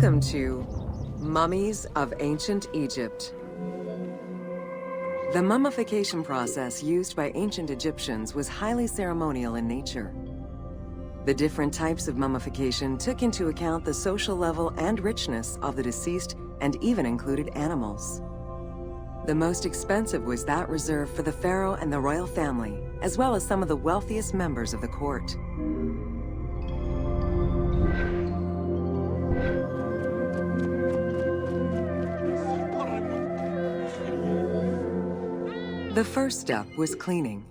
Welcome to Mummies of Ancient Egypt. The mummification process used by ancient Egyptians was highly ceremonial in nature. The different types of mummification took into account the social level and richness of the deceased and even included animals. The most expensive was that reserved for the pharaoh and the royal family, as well as some of the wealthiest members of the court. The first step was cleaning.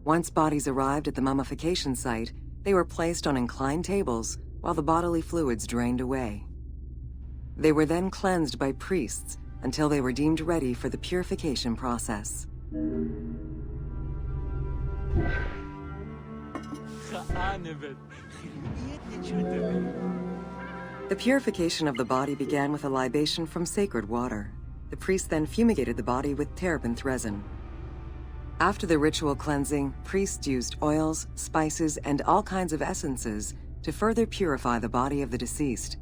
Once bodies arrived at the mummification site, they were placed on inclined tables while the bodily fluids drained away. They were then cleansed by priests until they were deemed ready for the purification process. The purification of the body began with a libation from sacred water. The priest then fumigated the body with terebinth resin. After the ritual cleansing, priests used oils, spices, and all kinds of essences to further purify the body of the deceased.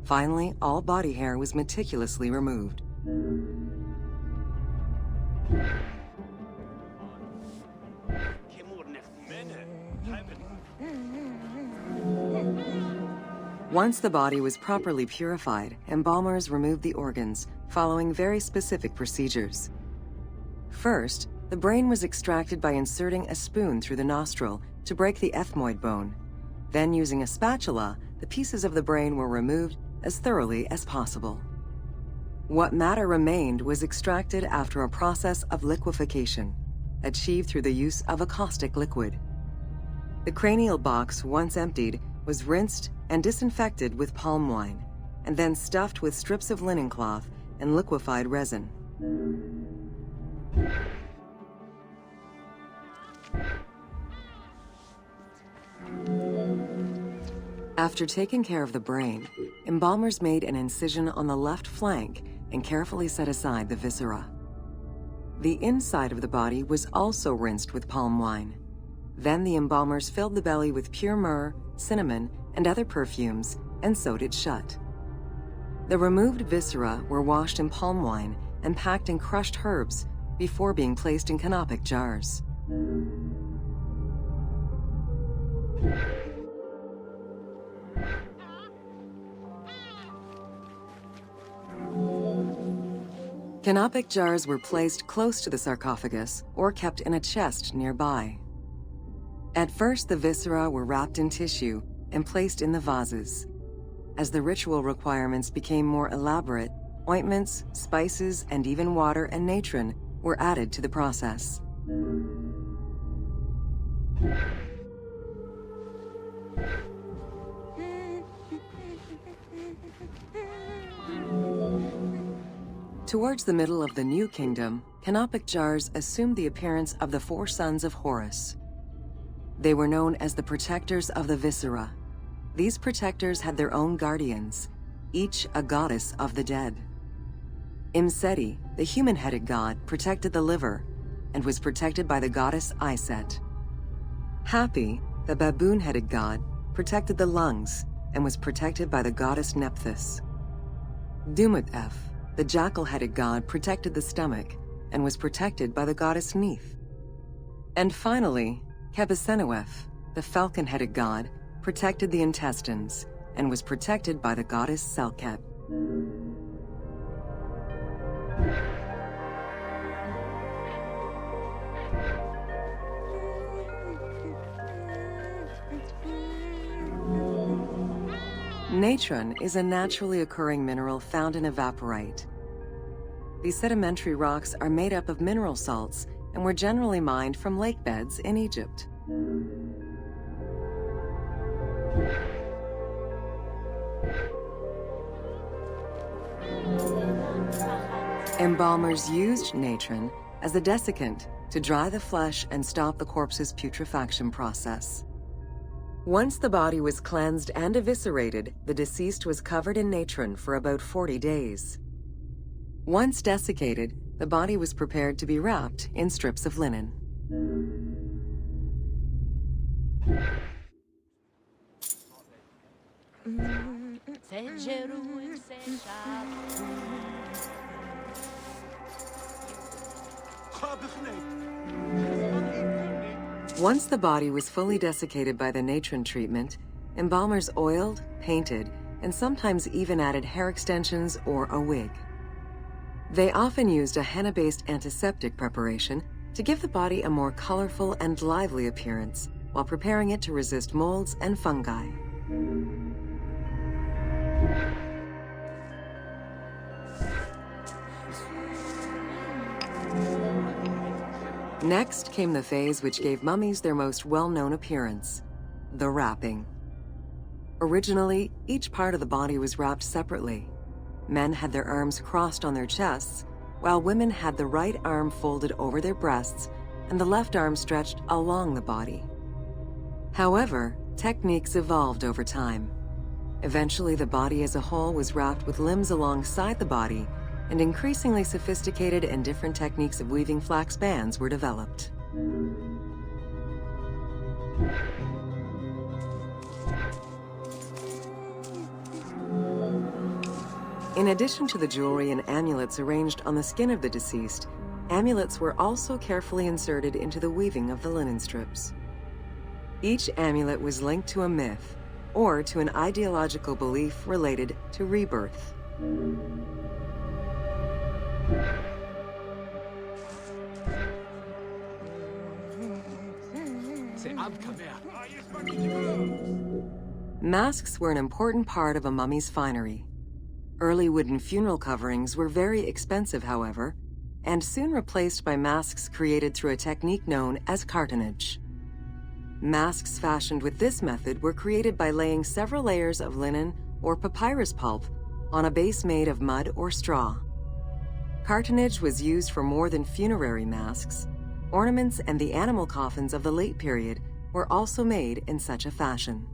Finally, all body hair was meticulously removed. Once the body was properly purified, embalmers removed the organs, following very specific procedures. First, the brain was extracted by inserting a spoon through the nostril to break the ethmoid bone. Then, using a spatula, the pieces of the brain were removed as thoroughly as possible. What matter remained was extracted after a process of liquefaction, achieved through the use of a caustic liquid. The cranial box, once emptied, was rinsed and disinfected with palm wine, and then stuffed with strips of linen cloth and liquefied resin. After taking care of the brain, embalmers made an incision on the left flank and carefully set aside the viscera. The inside of the body was also rinsed with palm wine. Then the embalmers filled the belly with pure myrrh, cinnamon, and other perfumes and sewed it shut. The removed viscera were washed in palm wine and packed in crushed herbs before being placed in canopic jars. Canopic jars were placed close to the sarcophagus or kept in a chest nearby. At first, the viscera were wrapped in tissue and placed in the vases. As the ritual requirements became more elaborate, ointments, spices, and even water and natron were added to the process. Towards the middle of the New Kingdom, canopic jars assumed the appearance of the 4 sons of Horus. They were known as the protectors of the viscera. These protectors had their own guardians, each a goddess of the dead. Imseti, the human-headed god, protected the liver and was protected by the goddess Iset. Hapi, the baboon-headed god, protected the lungs and was protected by the goddess Nephthys. Dumut-Ef, the jackal-headed god, protected the stomach and was protected by the goddess Neith. And finally, Kebesenuef, the falcon-headed god, protected the intestines and was protected by the goddess Selket. Natron is a naturally occurring mineral found in evaporite. These sedimentary rocks are made up of mineral salts and were generally mined from lake beds in Egypt. Embalmers used natron as a desiccant to dry the flesh and stop the corpse's putrefaction process. Once the body was cleansed and eviscerated, the deceased was covered in natron for about 40 days. Once desiccated, the body was prepared to be wrapped in strips of linen. Once the body was fully desiccated by the natron treatment, embalmers oiled, painted, and sometimes even added hair extensions or a wig. They often used a henna-based antiseptic preparation to give the body a more colorful and lively appearance while preparing it to resist molds and fungi. Next came the phase which gave mummies their most well-known appearance, the wrapping. Originally, each part of the body was wrapped separately. Men had their arms crossed on their chests, while women had the right arm folded over their breasts and the left arm stretched along the body. However, techniques evolved over time. Eventually, the body as a whole was wrapped with limbs alongside the body, and increasingly sophisticated and different techniques of weaving flax bands were developed. In addition to the jewelry and amulets arranged on the skin of the deceased, amulets were also carefully inserted into the weaving of the linen strips. Each amulet was linked to a myth or to an ideological belief related to rebirth. Masks were an important part of a mummy's finery. Early wooden funeral coverings were very expensive, however, and soon replaced by masks created through a technique known as cartonnage. Masks fashioned with this method were created by laying several layers of linen or papyrus pulp on a base made of mud or straw. Cartonnage was used for more than funerary masks. Ornaments and the animal coffins of the late period were also made in such a fashion.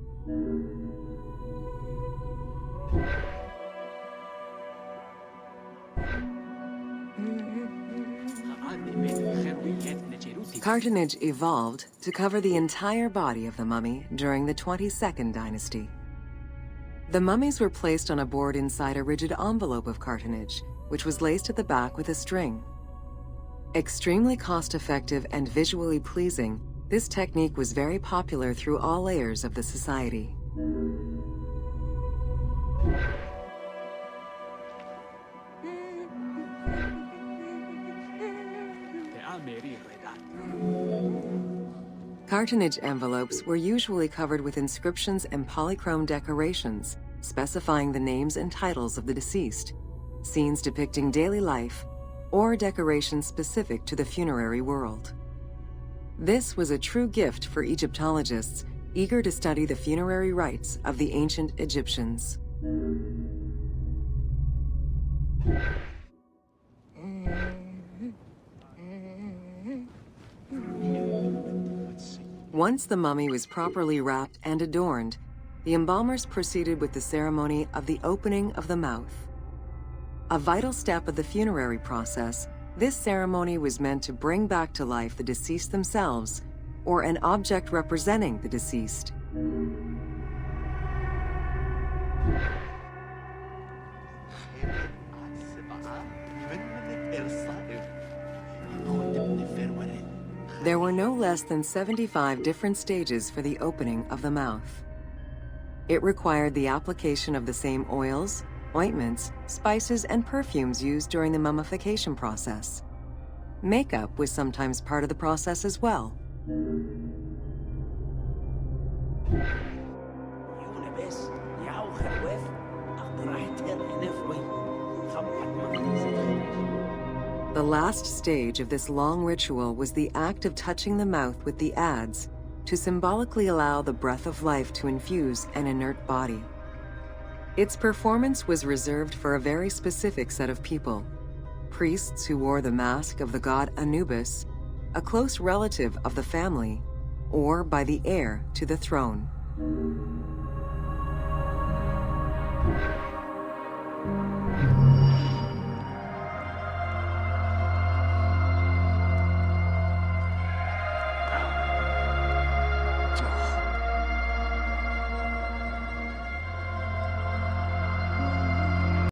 Cartonnage evolved to cover the entire body of the mummy during the 22nd dynasty. The mummies were placed on a board inside a rigid envelope of cartonnage, which was laced at the back with a string. Extremely cost-effective and visually pleasing, this technique was very popular through all layers of the society. Cartonnage envelopes were usually covered with inscriptions and polychrome decorations, specifying the names and titles of the deceased, scenes depicting daily life, or decorations specific to the funerary world. This was a true gift for Egyptologists eager to study the funerary rites of the ancient Egyptians. Once the mummy was properly wrapped and adorned, the embalmers proceeded with the ceremony of the opening of the mouth. A vital step of the funerary process, this ceremony was meant to bring back to life the deceased themselves or an object representing the deceased. There were no less than 75 different stages for the opening of the mouth. It required the application of the same oils, ointments, spices, and perfumes used during the mummification process. Makeup was sometimes part of the process as well. The last stage of this long ritual was the act of touching the mouth with the adze to symbolically allow the breath of life to infuse an inert body. Its performance was reserved for a very specific set of people: priests who wore the mask of the god Anubis, a close relative of the family, or by the heir to the throne.